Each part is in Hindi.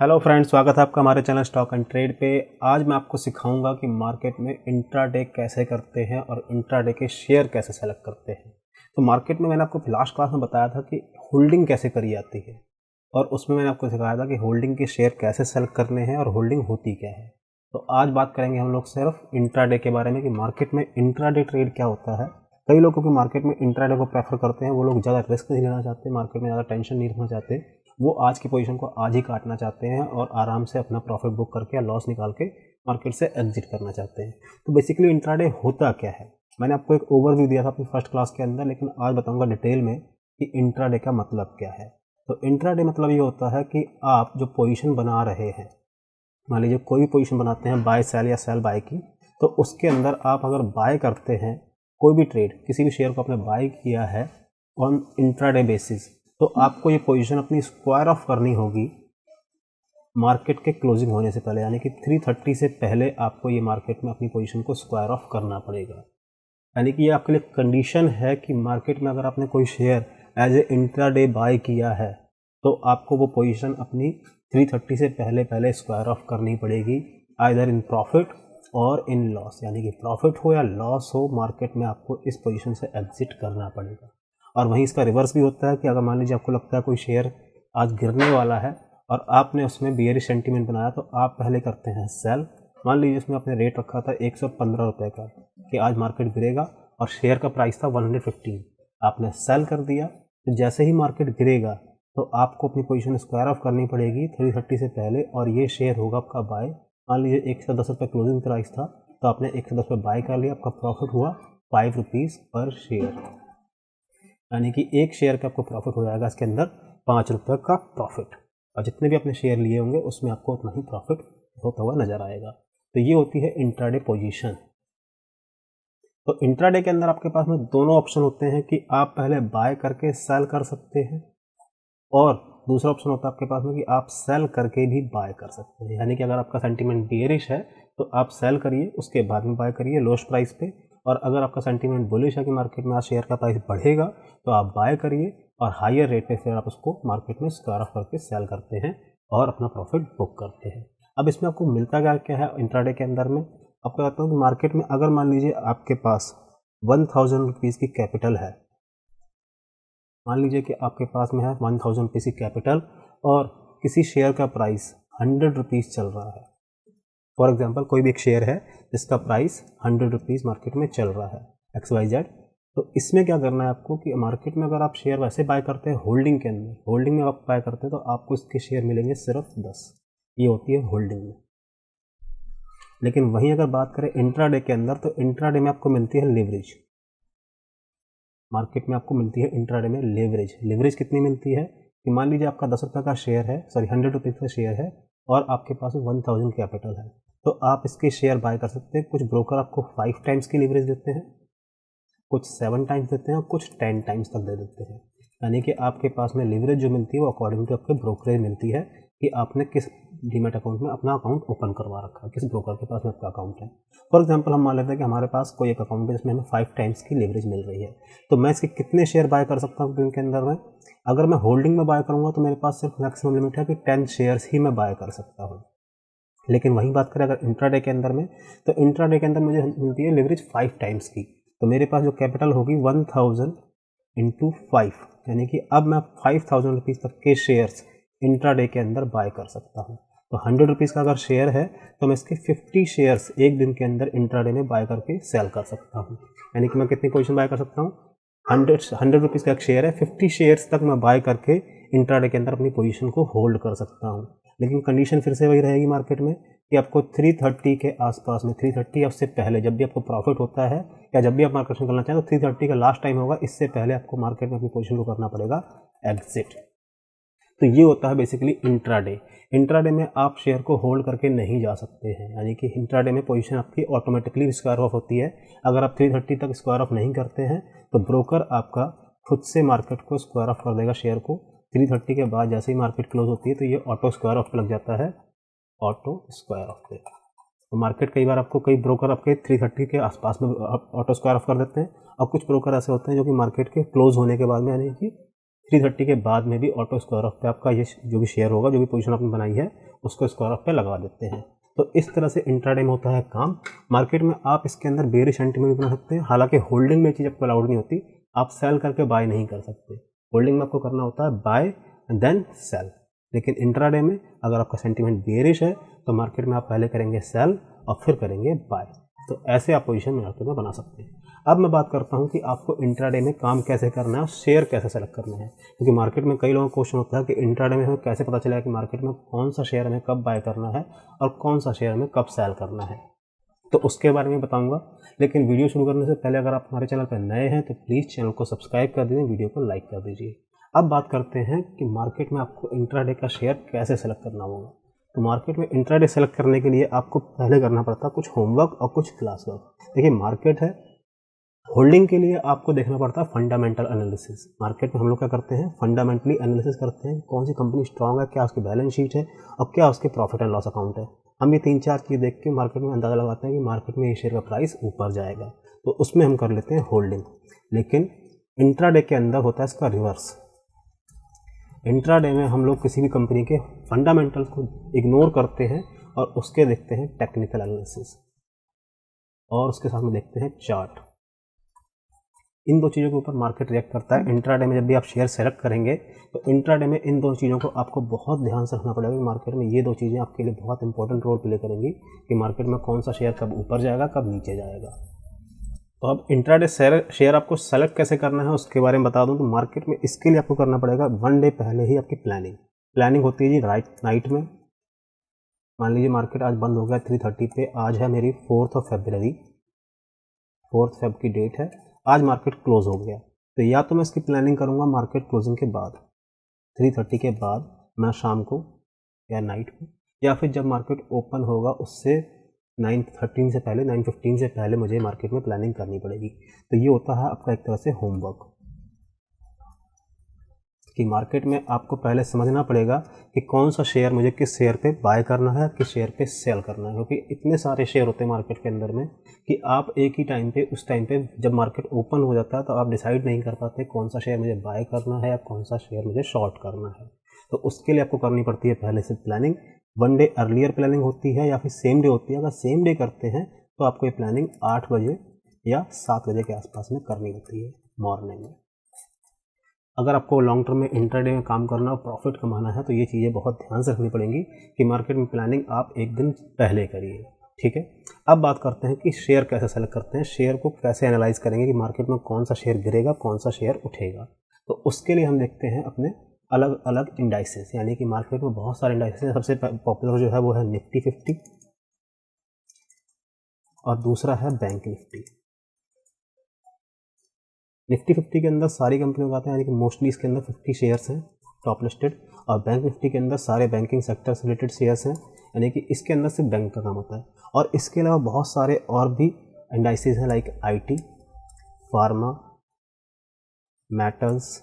हेलो फ्रेंड्स, स्वागत है आपका हमारे चैनल स्टॉक एंड ट्रेड पे। आज मैं आपको सिखाऊंगा कि मार्केट में इंट्राडे कैसे करते हैं और इंट्राडे के शेयर कैसे सेलेक्ट करते हैं। तो मार्केट में मैंने आपको लास्ट क्लास में बताया था कि होल्डिंग कैसे करी जाती है और उसमें मैंने आपको सिखाया था कि होल्डिंग के शेयर कैसे सेलेक्ट करने हैं और होल्डिंग होती क्या है। तो आज बात करेंगे हम लोग सिर्फ इंट्राडे के बारे में कि मार्केट में इंट्राडे ट्रेड क्या होता है। कई लोग क्योंकि मार्केट में इंट्राडे को प्रेफर करते हैं, वो लोग ज़्यादा रिस्क नहीं लेना चाहते, मार्केट में ज़्यादा टेंशन नहीं रखना चाहते, वो आज की पोजीशन को आज ही काटना चाहते हैं और आराम से अपना प्रॉफिट बुक करके या लॉस निकाल के मार्केट से एग्जिट करना चाहते हैं। तो बेसिकली इंट्राडे होता क्या है, मैंने आपको एक ओवरव्यू दिया था अपनी फर्स्ट क्लास के अंदर, लेकिन आज बताऊंगा डिटेल में कि इंट्राडे का मतलब क्या है। तो इंट्राडे मतलब ये होता है कि आप जो पोजीशन बना रहे हैं, मान लीजिए कोई भी पोजीशन बनाते हैं बाय सेल या सेल बाय की, तो उसके अंदर आप अगर बाय करते हैं कोई भी ट्रेड, किसी भी शेयर को आपने बाय किया है ऑन इंट्राडे बेसिस, तो आपको ये पोजीशन अपनी स्क्वायर ऑफ करनी होगी मार्केट के क्लोजिंग होने से पहले, यानी कि 330 से पहले आपको ये मार्केट में अपनी पोजीशन को स्क्वायर ऑफ करना पड़ेगा। यानी कि ये आपके लिए कंडीशन है कि मार्केट में अगर आपने कोई share as a intraday buy किया है तो आपको वो पोजीशन अपनी 330 से पहले स्क्वायर ऑफ करनी पड़ेगी, आइदर इन प्रॉफिट और इन लॉस। यानी कि प्रॉफिट हो या लॉस हो, मार्केट में आपको इस पोजीशन से एग्जिट करना पड़ेगा। और वहीं इसका रिवर्स भी होता है कि अगर मान लीजिए आपको लगता है कोई शेयर आज गिरने वाला है और आपने उसमें बियरिश सेंटीमेंट बनाया, तो आप पहले करते हैं सेल। मान लीजिए उसमें आपने रेट रखा था 115 रुपये का कि आज मार्केट गिरेगा और शेयर का प्राइस था 115, आपने सेल कर दिया। तो जैसे ही मार्केट गिरेगा तो आपको अपनी पोजीशन स्क्वायर ऑफ करनी पड़ेगी 330 से पहले, और ये शेयर होगा आपका बाय। मान लीजिए 110 रुपये क्लोजिंग प्राइस था, तो आपने 110 रुपये बाय कर लिया, आपका प्रॉफिट हुआ 5 रुपीज़ पर शेयर, यानी कि एक शेयर का आपको प्रॉफिट हो जाएगा इसके अंदर 5 रुपये का प्रॉफिट, और जितने भी आपने शेयर लिए होंगे उसमें आपको उतना ही प्रॉफिट होता हुआ नजर आएगा। तो ये होती है इंट्राडे पोजीशन। तो इंट्राडे के अंदर आपके पास में दोनों ऑप्शन होते हैं कि आप पहले बाय करके सेल कर सकते हैं, और दूसरा ऑप्शन होता है आपके पास में कि आप सेल करके भी बाय कर सकते हैं। यानी कि अगर आपका सेंटीमेंट बियरिश है तो आप सेल करिए, उसके बाद में बाय करिए लोएस्ट प्राइस पे, और अगर आपका सेंटीमेंट बुलिश है कि मार्केट में आज शेयर का प्राइस बढ़ेगा तो आप बाय करिए और हायर रेट पे फिर आप उसको मार्केट में स्क्वायर ऑफ करके सेल करते हैं और अपना प्रॉफिट बुक करते हैं। अब इसमें आपको मिलता क्या है इंट्राडे के अंदर में, आपको बताता हूँ कि मार्केट में अगर मान लीजिए आपके पास 1000 रुपीज़ की कैपिटल है, मान लीजिए कि आपके पास में है 1000 रुपीज़ की कैपिटल और किसी शेयर का प्राइस 100 रुपीज़ चल रहा है। फॉर एग्जांपल कोई भी एक शेयर है जिसका प्राइस 100 रुपीज़ मार्केट में चल रहा है XYZ। तो इसमें क्या करना है आपको कि मार्केट में अगर आप शेयर वैसे बाय करते हैं होल्डिंग के अंदर, होल्डिंग में आप बाय करते हैं तो आपको इसके शेयर मिलेंगे सिर्फ 10, ये होती है होल्डिंग में। लेकिन वहीं अगर बात करें इंट्राडे के अंदर, तो इंट्राडे में आपको मिलती है लेवरेज। मार्केट में आपको मिलती है इंट्राडे में लेवरेज। लेवरेज कितनी मिलती है कि मान लीजिए आपका 10 रुपये का शेयर है, 100 रुपीज़ का शेयर है और आपके पास 1000 कैपिटल है, तो आप इसके शेयर बाय कर सकते हैं। कुछ ब्रोकर आपको 5 टाइम्स की लीवरेज देते हैं, कुछ 7 टाइम्स देते हैं और कुछ 10 टाइम्स तक दे देते हैं। यानी कि आपके पास में लीवरेज जो मिलती है वो अकॉर्डिंग टू आपके ब्रोकरेज मिलती है कि आपने किस डीमैट अकाउंट में अपना अकाउंट ओपन करवा रखा है, किस ब्रोकर के पास में आपका अकाउंट है। फॉर एग्जांपल हम मान लेते हैं कि हमारे पास कोई एक अकाउंट है जिसमें हमें 5 टाइम्स की लीवरेज मिल रही है, तो मैं इसके कितने शेयर बाय कर सकता हूँ दिन के अंदर में। अगर मैं होल्डिंग में बाय करूँगा तो मेरे पास सिर्फ मैक्सिमम लिमिट है कि 10 शेयर्स ही मैं बाय कर सकता हूँ। लेकिन वहीं बात करें अगर इंट्राडे के अंदर में, तो इंट्राडे के अंदर मुझे मिलती है लीवरेज 5 टाइम्स की। तो मेरे पास जो कैपिटल होगी 1000 इंटू 5, यानी कि अब मैं 5000 रुपीज़ तक के शेयर्स इंट्राडे के अंदर बाय कर सकता हूँ। तो 100 रुपीज़ का अगर शेयर है तो मैं इसके 50 शेयर्स एक दिन के अंदर इंट्राडे में बाय करके सेल कर सकता हूँ। यानी कि मैं कितनी पोजीशन बाय कर सकता हूँ, 100 रुपीज़ का एक शेयर है, 50 शेयर्स तक मैं बाय करके इंट्राडे के अंदर अपनी पोजीशन को होल्ड कर सकता हूँ। लेकिन कंडीशन फिर से वही रहेगी मार्केट में कि आपको 330 के आसपास में, 330 या उससे पहले जब भी आपको प्रॉफिट होता है या जब भी आप मार्केट में करना चाहें तो 330 का लास्ट टाइम होगा, इससे पहले आपको मार्केट में अपनी पोजीशन को करना पड़ेगा एग्जिट। तो ये होता है बेसिकली इंट्राडे। इंट्राडे में आप शेयर को होल्ड करके नहीं जा सकते हैं, यानी कि इंट्राडे में पोजीशन आपकी ऑटोमेटिकली स्क्वायर ऑफ होती है। अगर आप 330 तक स्क्वायर ऑफ नहीं करते हैं तो ब्रोकर आपका खुद से मार्केट को स्क्वायर ऑफ कर देगा शेयर को। 330 के बाद जैसे ही मार्केट क्लोज होती है तो ये ऑटो स्क्वायर ऑफ पे लग जाता है, ऑटो स्क्वायर ऑफ पे। तो मार्केट कई बार आपको कई ब्रोकर आपके 330 के आसपास में ऑटो स्क्वायर ऑफ कर देते हैं, और कुछ ब्रोकर ऐसे होते हैं जो कि मार्केट के क्लोज होने के बाद में, यानी कि 330 के बाद में भी ऑटो स्क्वायर ऑफ पे आपका ये जो भी शेयर होगा, जो भी पोजीशन आपने बनाई है, उसको स्क्वायर ऑफ पे लगा देते हैं। तो इस तरह से इंट्राडे में होता है काम। मार्केट में आप इसके अंदर बेरिश सेंटीमेंट बना सकते हैं, हालांकि होल्डिंग में चीज़ आपको अलाउड नहीं होती, आप सेल करके बाय नहीं कर सकते। होल्डिंग में आपको करना होता है बाय एंड देन सेल, लेकिन इंट्राडे में अगर आपका सेंटीमेंट बेरिश है तो मार्केट में आप पहले करेंगे सेल और फिर करेंगे बाय। तो ऐसे आप पोजीशन मार्केट में बना सकते हैं। अब मैं बात करता हूं कि आपको इंट्राडे में काम कैसे करना है और शेयर कैसे सेलेक्ट करना है, क्योंकि मार्केट में कई लोगों को क्वेश्चन होता है कि इंट्राडे में हमें कैसे पता चलेगा कि मार्केट में कौन सा शेयर हमें कब बाय करना है और कौन सा शेयर हमें कब सेल करना है। तो उसके बारे में बताऊंगा, लेकिन वीडियो शुरू करने से पहले अगर आप हमारे चैनल पर नए हैं तो प्लीज़ चैनल को सब्सक्राइब कर दीजिए, वीडियो को लाइक कर दीजिए। अब बात करते हैं कि मार्केट में आपको इंट्राडे का शेयर कैसे सेलेक्ट करना होगा। तो मार्केट में इंट्राडे सेलेक्ट करने के लिए आपको पहले करना पड़ता है कुछ होमवर्क और कुछ क्लास वर्क। देखिए, मार्केट है, होल्डिंग के लिए आपको देखना पड़ता है फंडामेंटल एनालिसिस। मार्केट में हम लोग क्या करते हैं, फंडामेंटली एनालिसिस करते हैं, कौन सी कंपनी स्ट्रांग है, क्या उसकी बैलेंस शीट है और क्या उसके प्रॉफिट एंड लॉस अकाउंट है। हम ये 3-4 चीज़ देख के मार्केट में अंदाज़ा लगाते हैं कि मार्केट में ये शेयर का प्राइस ऊपर जाएगा, तो उसमें हम कर लेते हैं होल्डिंग। लेकिन इंट्राडे के अंदर होता है इसका रिवर्स। इंट्राडे में हम लोग किसी भी कंपनी के फंडामेंटल्स को इग्नोर करते हैं और उसके देखते हैं टेक्निकल एनालिसिस और उसके साथ में देखते हैं चार्ट। इन दो चीज़ों के ऊपर मार्केट रिएक्ट करता है। इंट्राडे में जब भी आप शेयर सेलेक्ट करेंगे तो इंट्राडे में इन दो चीज़ों को आपको बहुत ध्यान से रखना पड़ेगा। मार्केट में ये दो चीज़ें आपके लिए बहुत इंपॉर्टेंट रोल प्ले करेंगी कि मार्केट में कौन सा शेयर कब ऊपर जाएगा, कब नीचे जाएगा। तो अब इंट्राडे शेयर आपको सेलेक्ट कैसे करना है उसके बारे में बता दूं। तो मार्केट में इसके लिए आपको करना पड़ेगा 1 डे पहले ही आपकी प्लानिंग होती है जी नाइट में। मान लीजिए मार्केट आज बंद हो गया 3:30 पे, आज है मेरी 4 फरवरी, 4 फेब की डेट है, आज मार्केट क्लोज हो गया। तो या तो मैं इसकी प्लानिंग करूँगा मार्केट क्लोजिंग के बाद 3:30 के बाद, मैं शाम को या नाइट को, या फिर जब मार्केट ओपन होगा उससे 9:13 से पहले, 9:15 से पहले मुझे मार्केट में प्लानिंग करनी पड़ेगी। तो ये होता है आपका एक तरह से होमवर्क कि मार्केट में आपको पहले समझना पड़ेगा कि कौन सा शेयर मुझे किस शेयर पे बाय करना है, किस शेयर पे सेल करना है, क्योंकि इतने सारे शेयर होते हैं मार्केट के अंदर में कि आप एक ही टाइम पे, उस टाइम पे जब मार्केट ओपन हो जाता है तो आप डिसाइड नहीं कर पाते कौन सा शेयर मुझे बाय करना है या कौन सा शेयर मुझे शॉर्ट करना है। तो उसके लिए आपको करनी पड़ती है पहले से प्लानिंग। 1 डे अर्लियर प्लानिंग होती है या फिर सेम डे होती है। अगर सेम डे करते हैं तो आपको ये प्लानिंग 8 बजे या 7 बजे के आसपास में करनी होती है मॉर्निंग में। अगर आपको लॉन्ग टर्म में इंट्राडे में काम करना और प्रॉफिट कमाना है तो ये चीज़ें बहुत ध्यान से रखनी पड़ेंगी कि मार्केट में प्लानिंग आप एक दिन पहले करिए। ठीक है, अब बात करते हैं कि शेयर कैसे सेलेक्ट करते हैं, शेयर को कैसे एनालाइज करेंगे कि मार्केट में कौन सा शेयर गिरेगा, कौन सा शेयर उठेगा। तो उसके लिए हम देखते हैं अपने अलग अलग इंडाइसेस, यानी कि मार्केट में बहुत सारे इंडाइसेस हैं। सबसे पॉपुलर जो है वो है निफ्टी 50 और दूसरा है बैंक निफ्टी। निफ्टी 50 के अंदर सारी कंपनियों का आता है, यानी कि मोस्टली इसके अंदर 50 शेयर्स हैं टॉप लिस्टेड, और बैंक निफ्टी के अंदर सारे बैंकिंग सेक्टर से रिलेटेड शेयर्स हैं, यानी कि इसके अंदर सिर्फ बैंक का काम होता है। और इसके अलावा बहुत सारे और भी इंडाइसेस हैं like IT, pharma, metals,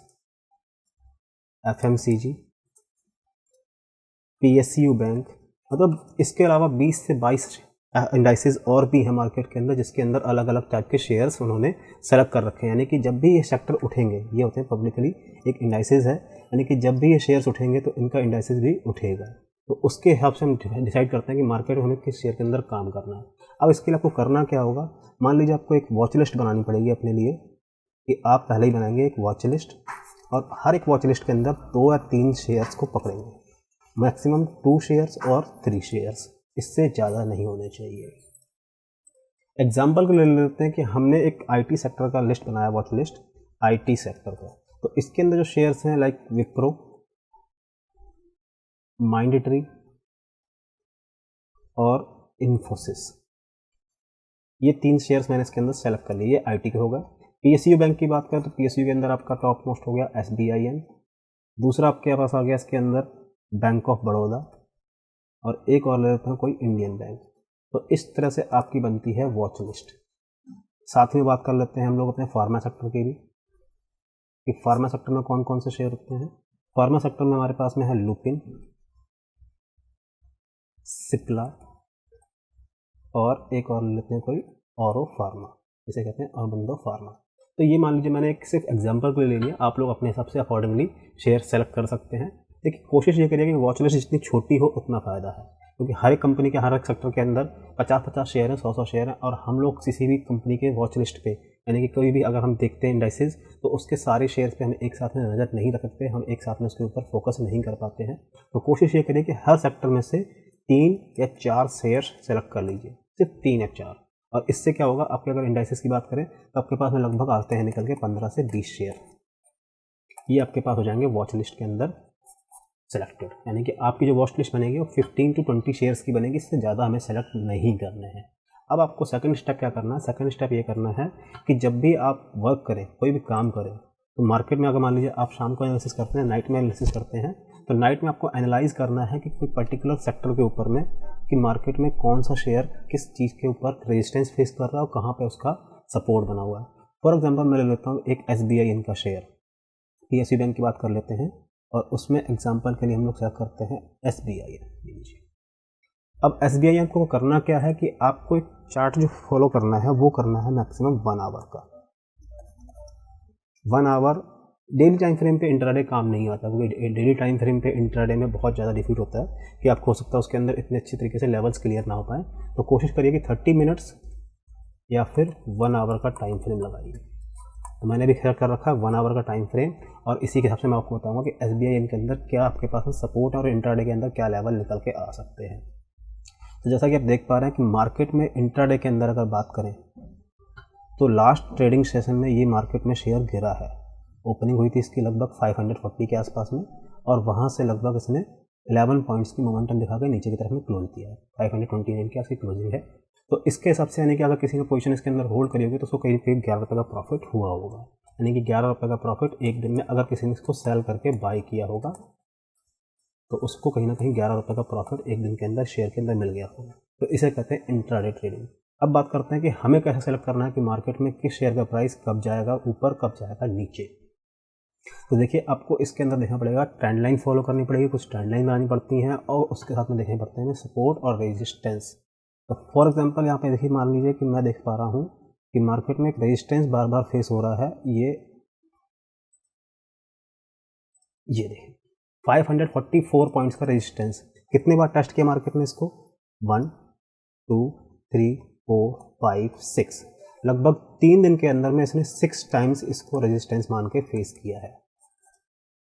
FMCG, PSU bank, मतलब इसके अलावा 20 से 22 इंडाइसेस और भी हैं मार्केट के अंदर जिसके अंदर अलग अलग टाइप के शेयर्स उन्होंने सेलेक्ट कर रखे हैं। यानी कि जब भी ये सेक्टर उठेंगे, ये होते हैं पब्लिकली एक इंडाइसेस है, यानी कि जब भी ये शेयर्स उठेंगे तो इनका इंडाइसेस भी उठेगा। तो उसके हिसाब से हम डिसाइड करते हैं कि मार्केट में हमें किस शेयर के अंदर काम करना है। अब इसके लिए आपको करना क्या होगा, मान लीजिए आपको एक वॉच लिस्ट बनानी पड़ेगी अपने लिए, कि आप पहले ही बनाएंगे एक वॉच लिस्ट और हर एक वॉच लिस्ट के अंदर 2 या 3 शेयर्स को पकड़ेंगे, मैक्सिमम 2 शेयर्स और 3 शेयर्स, इससे ज़्यादा नहीं होने चाहिए। एग्जाम्पल के लिए ले लेते हैं कि हमने एक IT सेक्टर का लिस्ट बनाया, वॉच लिस्ट IT सेक्टर का। तो इसके अंदर जो शेयर्स हैं लाइक विप्रो, माइंडट्री और इन्फोसिस, ये 3 शेयर्स मैंने इसके अंदर सेलेक्ट कर लिए, ये IT के होगा। PSU बैंक की बात करें तो PSU के अंदर आपका टॉप मोस्ट हो गया SBIN, दूसरा आपके पास आ गया इसके अंदर बैंक ऑफ बड़ौदा, और एक और ले लेते हैं कोई इंडियन बैंक। तो इस तरह से आपकी बनती है वॉच लिस्ट। साथ में बात कर लेते हैं हम लोग अपने फार्मा सेक्टर की भी, कि फार्मा सेक्टर में कौन कौन से शेयर होते हैं। फार्मा सेक्टर में हमारे पास में है लुपिन, सिप्ला और एक और ले लेते हैं कोई औरो फार्मा, जिसे कहते हैं अरबिंदो फार्मा। तो ये मान लीजिए मैंने एक सिर्फ एग्जाम्पल के लिए ले लिया, आप लोग अपने हिसाब से अकॉर्डिंगली शेयर सेलेक्ट कर सकते हैं। देखिए कोशिश ये करिए कि वॉच लिस्ट जितनी छोटी हो उतना फ़ायदा है, क्योंकि हर एक कंपनी के हर एक सेक्टर के अंदर 50-50 शेयर है, 100-100 शेयर है, और हम लोग किसी भी कंपनी के वॉच लिस्ट पे, यानी कि कोई भी अगर हम देखते हैं इंडाइसेस, तो उसके सारे शेयर्स पे हम एक साथ में नज़र नहीं रख सकते, हम एक साथ में उसके ऊपर फोकस नहीं कर पाते हैं। तो कोशिश ये करिए कि हर सेक्टर में से 3 या 4 शेयर सेलेक्ट कर लीजिए, सिर्फ 3 या 4। और इससे क्या होगा, आपके अगर इंडाइसेस की बात करें तो आपके पास में लगभग आते हैं निकल के 15 से 20 शेयर, ये आपके पास हो जाएंगे वॉच लिस्ट के अंदर सेलेक्टेड। यानी कि आपकी जो वॉच लिस्ट बनेगी वो 15 to 20 शेयर्स की बनेगी, इससे ज़्यादा हमें सेलेक्ट नहीं करने हैं। अब आपको सेकंड स्टेप क्या करना है, सेकंड स्टेप ये करना है कि जब भी आप वर्क करें, कोई भी काम करें, तो मार्केट में अगर मान लीजिए आप शाम को एनालिसिस करते हैं, नाइट में एनालिसिस करते हैं, तो नाइट में आपको एनालाइज करना है कि कोई पर्टिकुलर सेक्टर के ऊपर में कि मार्केट में कौन सा शेयर किस चीज़ के ऊपर रेजिस्टेंस फेस कर रहा है और कहाँ पर उसका सपोर्ट बना हुआ है। फॉर एग्जाम्पल मैं ले लेता हूँ एक SBI इनका शेयर, PSU बैंक की बात कर लेते हैं, और उसमें एग्जांपल के लिए हम लोग क्या करते हैं SBI। अब SBI को करना क्या है कि आपको एक चार्ट जो फॉलो करना है वो करना है मैक्सिमम 1 आवर का। 1 आवर डेली टाइम फ्रेम पे इंट्राडे काम नहीं आता, क्योंकि डेली टाइम फ्रेम पे इंट्राडे में बहुत ज़्यादा डिफिकल्ट होता है कि आपको हो सकता है उसके अंदर इतने अच्छी तरीके से लेवल्स क्लियर ना हो पाए। तो कोशिश करिए कि 30 मिनट्स या फिर 1 आवर का टाइम फ्रेम लगाइए। तो मैंने भी ख्याल कर रखा है 1 आवर का टाइम फ्रेम, और इसी के हिसाब से मैं आपको बताऊंगा कि SBI इनके अंदर क्या आपके पास सपोर्ट और इंट्राडे के अंदर क्या लेवल निकल के आ सकते हैं। तो जैसा कि आप देख पा रहे हैं कि मार्केट में इंट्राडे के अंदर अगर बात करें तो लास्ट ट्रेडिंग सेशन में ये मार्केट में शेयर गिरा है। ओपनिंग हुई थी इसकी लगभग 540 के आसपास में, और वहाँ से लगभग इसने 11 पॉइंट्स की मोमेंटम दिखा के नीचे की तरफ में क्लोज किया है। 529 की इसकी क्लोजिंग है। तो इसके हिसाब से यानी कि अगर किसी ने पोजीशन इसके अंदर होल्ड करी होगी तो उसको करीब 11 रुपये का प्रॉफिट हुआ होगा। यानी कि 11 रुपये का प्रॉफिट एक दिन में अगर किसी ने इसको सेल करके बाई किया होगा तो उसको कहीं ना कहीं 11 रुपये का प्रॉफिट एक दिन के अंदर शेयर के अंदर मिल गया होगा। तो इसे कहते हैं इंट्राडे ट्रेडिंग। अब बात करते हैं कि हमें कैसे सेलेक्ट करना है कि मार्केट में किस शेयर का प्राइस कब जाएगा ऊपर, कब जाएगा नीचे। तो देखिए आपको इसके अंदर देखना पड़ेगा, ट्रेंड लाइन फॉलो करनी पड़ेगी, कुछ ट्रेंड लाइन बनानी पड़ती हैं, और उसके साथ में देखने पड़ते हैं सपोर्ट और रेजिस्टेंस। तो फॉर एग्जांपल यहाँ पे देखिए, मान लीजिए कि मैं देख पा रहा हूँ कि मार्केट में एक रेजिस्टेंस बार बार फेस हो रहा है। ये देखिए 544 पॉइंट्स का रेजिस्टेंस कितने बार टेस्ट किया मार्केट ने इसको, 1 2 3 4 5 6, लगभग 3 दिन के अंदर में इसने 6 टाइम्स इसको रेजिस्टेंस मान के फेस किया है,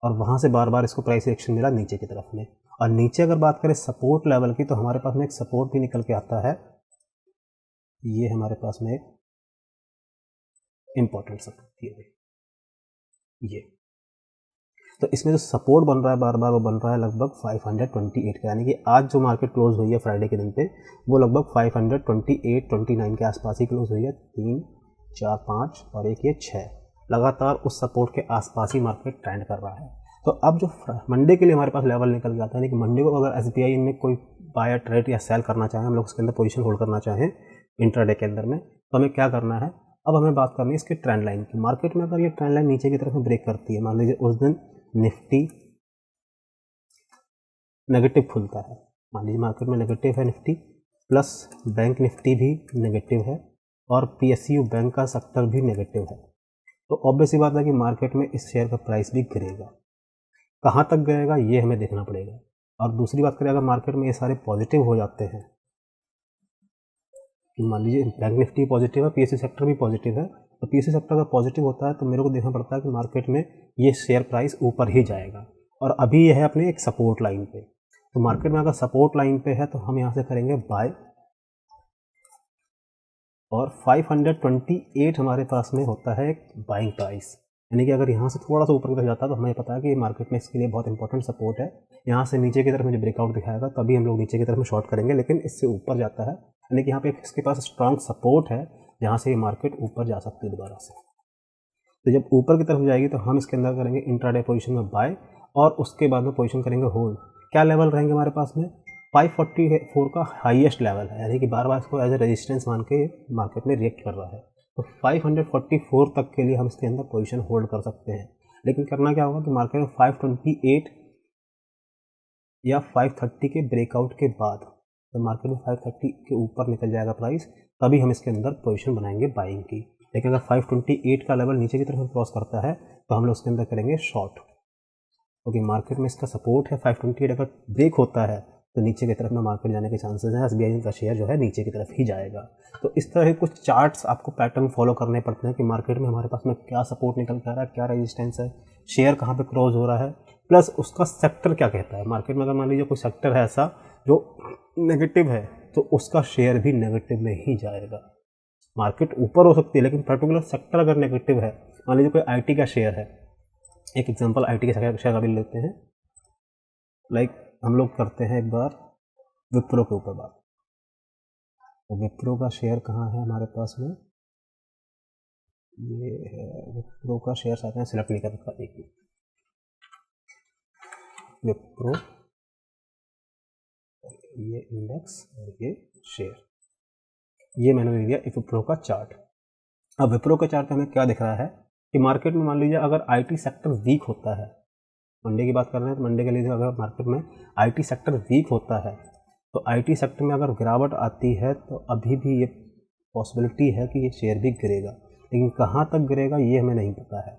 और वहाँ से बार बार इसको प्राइस एक्शन मिला नीचे की तरफ में। और नीचे अगर बात करें सपोर्ट लेवल की, तो हमारे पास में एक सपोर्ट भी निकल के आता है, ये हमारे पास में एक इंपॉर्टेंट सपोर्ट ये। तो इसमें जो सपोर्ट बन रहा है बार बार वो बन रहा है लगभग 528 का, यानी कि आज जो मार्केट क्लोज हुई है फ्राइडे के दिन पे वो लगभग 528-29 के आसपास ही क्लोज हुई है। 3 4 5 और एक ये 6 लगातार उस सपोर्ट के आसपास ही मार्केट ट्रेंड कर रहा है। तो अब जो मंडे के लिए हमारे पास लेवल निकल गया था, यानी कि मंडे को अगर SBI में कोई बायर ट्रेड या सेल करना चाहें, हम लोग उसके अंदर पोजीशन होल्ड करना चाहें इंट्राडे के अंदर में, तो हमें क्या करना है, अब हमें बात करनी है इसके ट्रेंड लाइन की। मार्केट में अगर ये ट्रेंड लाइन नीचे की तरफ में ब्रेक करती है, मान लीजिए उस दिन निफ्टी नेगेटिव खुलता है, मान लीजिए मार्केट में नेगेटिव है निफ्टी, प्लस बैंक निफ्टी भी नेगेटिव है, और PSU बैंक का सेक्टर भी नेगेटिव है, तो ऑब्वियस सी बात है कि मार्केट में इस शेयर का प्राइस भी गिरेगा। कहाँ तक गिरेगा ये हमें देखना पड़ेगा। और दूसरी बात करें, अगर मार्केट में ये सारे पॉजिटिव हो जाते हैं, मान लीजिए बैंक निफ्टी पॉजिटिव है, PSU सेक्टर भी पॉजिटिव है, तो PSU सेक्टर अगर पॉजिटिव होता है तो मेरे को देखना पड़ता है कि मार्केट में ये शेयर प्राइस ऊपर ही जाएगा, और अभी ये है अपने एक सपोर्ट लाइन पे। तो मार्केट में अगर सपोर्ट लाइन पे है तो हम यहाँ से करेंगे बाय, और 528 हमारे पास में होता है एक बाइंग प्राइस, यानी कि अगर यहाँ से थोड़ा सा ऊपर की तरफ जाता है तो हमें पता है कि मार्केट में इसके लिए बहुत इंपॉर्टेंट सपोर्ट है। यहाँ से नीचे की तरफ मुझे ब्रेकआउट दिखाएगा तभी हम लोग नीचे की तरफ में शॉर्ट करेंगे, लेकिन इससे ऊपर जाता है, यानी कि यहाँ पे इसके पास स्ट्रांग सपोर्ट है जहाँ से ये मार्केट ऊपर जा सकती है दोबारा से। तो जब ऊपर की तरफ जाएगी तो हम इसके अंदर करेंगे इंट्राडे पोजीशन में बाय, और उसके बाद में पोजीशन करेंगे होल्ड। क्या लेवल रहेंगे हमारे पास में, 544 का हाईएस्ट लेवल है, यानी कि बार बार इसको एज ए रेजिस्टेंस मान के मार्केट में रिएक्ट कर रहा है। तो 544 तक के लिए हम इसके अंदर पोजीशन होल्ड कर सकते हैं, लेकिन करना क्या होगा कि मार्केट में 528 या 530 के ब्रेकआउट के बाद, तो मार्केट में 530 के ऊपर निकल जाएगा प्राइस, तभी हम इसके अंदर पोजीशन बनाएंगे बाइंग की। लेकिन अगर 528 का लेवल नीचे की तरफ क्रॉस करता है तो हम लोग उसके अंदर करेंगे शॉर्ट। क्योंकि मार्केट में इसका सपोर्ट है 528, अगर ब्रेक होता है तो नीचे की तरफ में मार्केट जाने के चांसेस हैं, SBI का शेयर जो है नीचे की तरफ ही जाएगा। तो इस तरह के कुछ चार्ट्स आपको पैटर्न फॉलो करने पड़ते हैं कि मार्केट में हमारे पास में क्या सपोर्ट निकल के आ रहा है, क्या रेजिस्टेंस है, शेयर कहाँ पे क्रॉस हो रहा है, प्लस उसका सेक्टर क्या कहता है। मार्केट में अगर मान लीजिए कोई सेक्टर है ऐसा जो नेगेटिव है तो उसका शेयर भी नेगेटिव में ही जाएगा। मार्केट ऊपर हो सकती है लेकिन पर्टिकुलर सेक्टर अगर नेगेटिव है, मान लीजिए कोई IT का शेयर है, एक एग्जांपल IT के शेयर का भी लेते हैं, लाइक हम लोग करते हैं एक बार विप्रो के ऊपर बात। तो विप्रो का शेयर कहाँ है हमारे पास में, ये है विप्रो का शेयर, साथ में सिलेक्ट नहीं कर रखा, देखिए विप्रो, ये इंडेक्स और ये शेयर, ये मैंने ले लिया विप्रो का चार्ट। अब विप्रो के चार्ट में हमें क्या दिख रहा है कि मार्केट में मान लीजिए अगर IT सेक्टर वीक होता है, मंडे की बात कर रहे हैं तो मंडे के लिए अगर मार्केट में IT सेक्टर वीक होता है तो IT सेक्टर में अगर गिरावट आती है तो अभी भी ये पॉसिबिलिटी है कि ये शेयर भी गिरेगा, लेकिन कहाँ तक गिरेगा ये हमें नहीं पता है।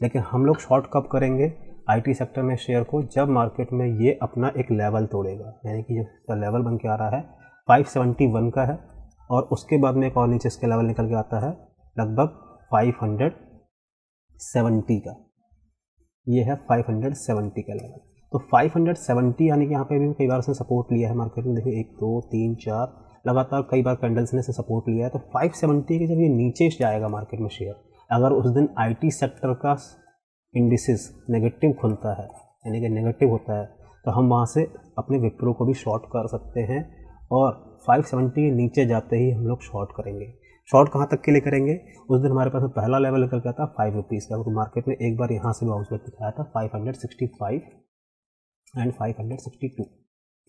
लेकिन हम लोग शॉर्ट कब करेंगे IT सेक्टर में शेयर को, जब मार्केट में ये अपना एक लेवल तोड़ेगा, यानी कि जो इसका लेवल बन के आ रहा है 571 का है और उसके बाद में एक और नीचे इसके लेवल निकल के आता है लगभग 570 का, ये है 570 का लेवल। तो 570 यानी कि यहाँ पे भी कई बार इसने सपोर्ट लिया है मार्केट में, देखिए 1 2 3 4 लगातार कई बार कैंडल्स ने इसे सपोर्ट लिया है। तो 570 के जब ये नीचे जाएगा मार्केट में शेयर, अगर उस दिन IT सेक्टर का इंडिसेस नेगेटिव खुलता है यानी कि नेगेटिव होता है तो हम वहाँ से अपने विप्रो को भी शॉर्ट कर सकते हैं और 570 के नीचे जाते ही हम लोग शॉर्ट करेंगे। शॉर्ट कहाँ तक के लिए करेंगे, उस दिन हमारे पास में पहला लेवल निकल गया था 5 रुपीज़ का, तो मार्केट ने एक बार यहाँ से बाउंस बैक दिखाया था 565 एंड 562,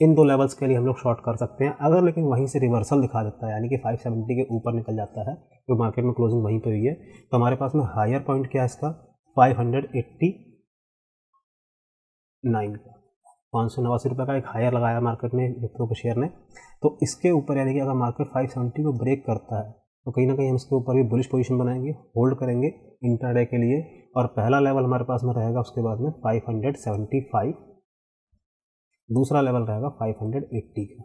इन दो लेवल्स के लिए हम लोग शॉर्ट कर सकते हैं। अगर लेकिन वहीं से रिवर्सल दिखा देता है यानी कि 570 के ऊपर निकल जाता है, तो मार्केट में क्लोजिंग वहीं पे हुई है, तो हमारे पास में हायर पॉइंट क्या है इसका 589 का, 589 रुपये का एक हायर लगाया मार्केट में विप्रो के शेयर ने। तो इसके ऊपर यानी कि अगर मार्केट 570 को ब्रेक करता है तो कहीं ना कहीं हम इसके ऊपर भी बुलिश पोजीशन बनाएंगे, होल्ड करेंगे इंट्राडे के लिए, और पहला लेवल हमारे पास में रहेगा उसके बाद में 575, दूसरा लेवल रहेगा 580 का।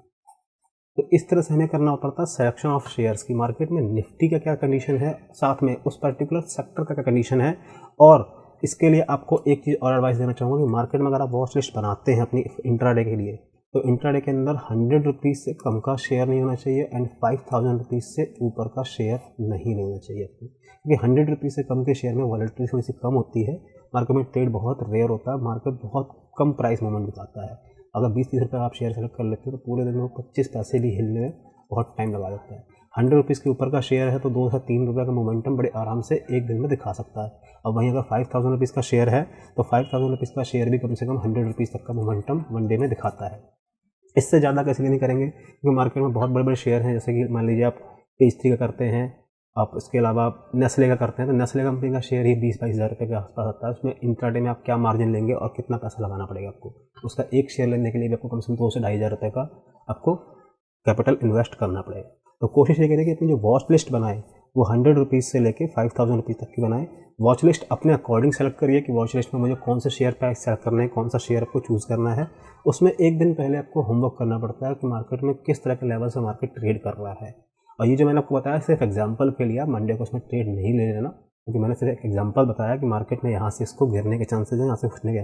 तो इस तरह से हमें करना पड़ता है सिलेक्शन ऑफ शेयर्स की मार्केट में निफ्टी का क्या कंडीशन है, साथ में उस पर्टिकुलर सेक्टर का क्या कंडीशन है। और इसके लिए आपको एक चीज़ और एडवाइस देना चाहूँगा कि मार्केट में अगर आप वॉच लिस्ट बनाते हैं अपनी इंट्राडे के लिए, तो इंट्राडे के अंदर 100 रुपीज़ से कम का शेयर नहीं होना चाहिए एंड 5000 रुपीज़ से ऊपर का शेयर नहीं लेना चाहिए, क्योंकि 100 रुपीज़ से कम के शेयर में वॉलेटिलिटी थोड़ी सी कम होती है, मार्केट में ट्रेड बहुत रेयर होता है, मार्केट बहुत कम प्राइस मूवमेंट दिखाता है। अगर 20-30 रुपये आप शेयर सेलेक्ट कर लेते हो तो पूरे दिन में 25 पैसे भी हिलने में बहुत टाइम लगा देता है। 100 रुपीज़ के ऊपर का शेयर है तो 2 से 3 रुपये का मोमेंटम बड़े आराम से एक दिन में दिखा सकता है। अब वहीं अगर 5000 रुपीज़ का शेयर है तो 5000 रुपीज़ का शेयर भी कम से कम 100 रुपीज़ तक का मोमेंटम वन डे में दिखाता है। इससे ज़्यादा कैसे नहीं करेंगे, क्योंकि मार्केट में बहुत बड़े बड़े शेयर हैं, जैसे कि मान लीजिए आप पेज3 का करते हैं, आप इसके अलावा आप नेस्ले का करते हैं, तो नेस्ले कंपनी का शेयर ही 20-22 हज़ार रुपये के आसपास आता है। उसमें इंट्राडे में आप क्या मार्जिन लेंगे और कितना पैसा लगाना पड़ेगा आपको, उसका एक शेयर लेने के लिए भी आपको कम से कम 2 से 2.5 हज़ार रुपये का आपको कैपिटल इन्वेस्ट करना पड़ेगा। तो कोशिश ये करें कि अपनी जो वॉच लिस्ट बनाए वो 100 रुपीज़ से लेके 5000 रुपीज़ तक की बनाए। वॉच लिस्ट अपने अकॉर्डिंग सेलेक्ट करिए कि वॉच लिस्ट में मुझे कौन से शेयर प्राइस सेलेक्ट करना है, कौन सा शेयर आपको चूज़ करना है। उसमें एक दिन पहले आपको होमवर्क करना पड़ता है कि मार्केट में किस तरह के लेवल से मार्केट ट्रेड कर रहा है। और ये जो मैंने आपको बताया सिर्फ एग्जांपल के लिए, मंडे को उसमें ट्रेड नहीं ले लेना, क्योंकि मैंने सिर्फ एक एग्जांपल बताया कि मार्केट में यहाँ से इसको गिरने के चांसेस हैं, यहाँ से उठने के।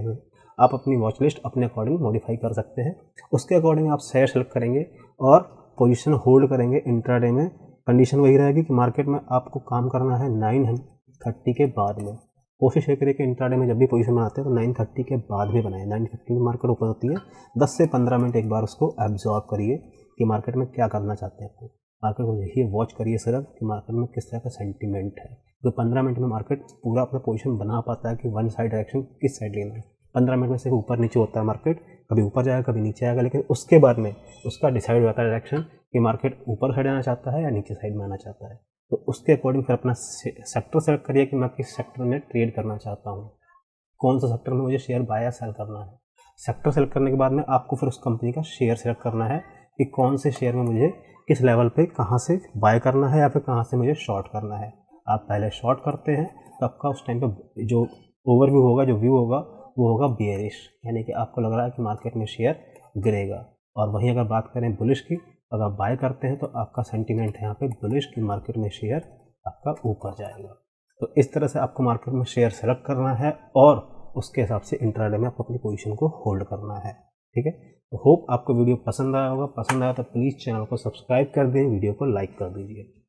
आप अपनी वॉच लिस्ट अपने अकॉर्डिंग मॉडिफाई कर सकते हैं, उसके अकॉर्डिंग आप शेयर सेलेक्ट करेंगे और पोजीशन होल्ड करेंगे। इंट्राडे में कंडीशन वही रहेगी कि मार्केट में आपको काम करना है 9:30 के बाद में। कोशिश ये करिए कि इंट्राडे में जब भी पोजीशन बनाते हैं तो 9:30 के बाद में बनाएं। 9:30 में मार्केट ओपन होती है, 10 से 15 मिनट एक बार उसको एब्जॉर्ब करिए कि मार्केट में क्या करना चाहते हैं आपको। मार्केट को यही वॉच करिए सिर्फ कि मार्केट में किस तरह का सेंटीमेंट है। तो 15 मिनट में मार्केट पूरा अपना पोजीशन बना पाता है कि वन साइड डायरेक्शन किस साइड लेना है। 15 मिनट में सिर्फ ऊपर नीचे होता है मार्केट, कभी ऊपर जाएगा कभी नीचे आएगा, लेकिन उसके बाद में उसका डिसाइड हो जाता है डायरेक्शन कि मार्केट ऊपर साइड आना चाहता है या नीचे साइड में आना चाहता है। तो उसके अकॉर्डिंग फिर अपना सेक्टर सेलेक्ट करिए कि मैं किस सेक्टर में ट्रेड करना चाहता हूँ, कौन सा सेक्टर में मुझे शेयर बाय या सेल करना है। सेक्टर सेलेक्ट करने के बाद में आपको फिर उस कंपनी का शेयर सेलेक्ट करना है कि कौन से शेयर में मुझे किस लेवल पे कहाँ से बाय करना है या फिर कहाँ से मुझे शॉर्ट करना है। आप पहले शॉर्ट करते हैं तो आपका उस टाइम पे जो ओवरव्यू होगा, जो व्यू होगा, वो होगा बेयरिश, यानी कि आपको लग रहा है कि मार्केट में शेयर गिरेगा। और वहीं अगर बात करें बुलिश की, अगर आप बाय करते हैं तो आपका सेंटीमेंट है यहाँ पे बुलिश की, मार्केट में शेयर आपका ऊपर जाएगा। तो इस तरह से आपको मार्केट में शेयर सेलेक्ट करना है और उसके हिसाब से इंट्राडे में आपको अपनी पोजीशन को होल्ड करना है। ठीक है, तो होप आपको वीडियो पसंद आया होगा। पसंद आया तो प्लीज़ चैनल को सब्सक्राइब कर दें, वीडियो को लाइक कर दीजिए।